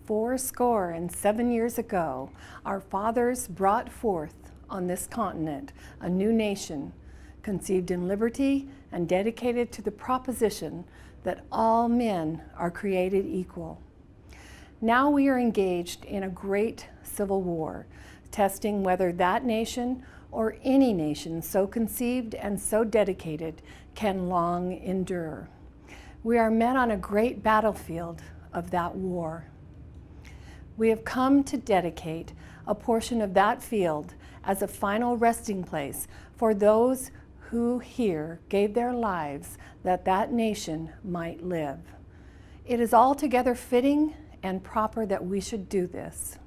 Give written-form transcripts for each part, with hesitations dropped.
407 years ago, our fathers brought forth on this continent a new nation, conceived in liberty and dedicated to the proposition that all men are created equal. Now we are engaged in a great civil war, testing whether that nation or any nation so conceived and so dedicated can long endure. We are met on a great battlefield of that war. We have come to dedicate a portion of that field as a final resting place for those who here gave their lives that that nation might live. It is altogether fitting and proper that we should do this.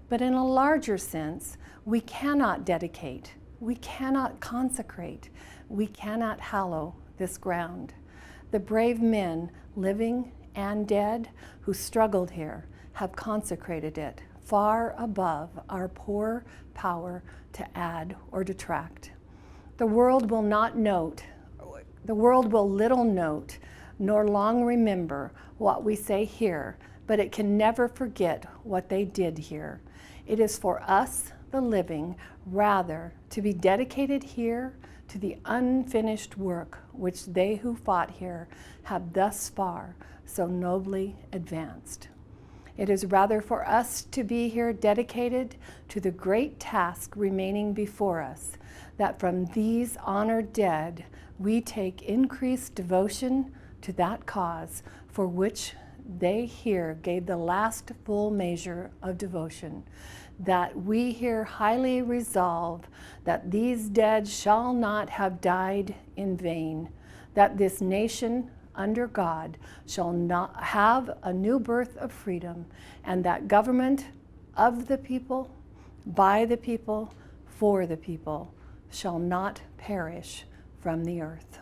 But in a larger sense, we cannot dedicate, we cannot consecrate, we cannot hallow this ground. The brave men, living and dead, who struggled here, have consecrated it far above our poor power to add or detract. The world will little note, nor long remember what we say here, but it can never forget what they did here. It is for us, the living, rather to be dedicated here to the unfinished work which they who fought here have thus far so nobly advanced. It is rather for us to be here dedicated to the great task remaining before us, that from these honored dead we take increased devotion to that cause for which they here gave the last full measure of devotion, that we here highly resolve that these dead shall not have died in vain, that this nation under God shall not have a new birth of freedom, and that government of the people, by the people, for the people, shall not perish from the earth.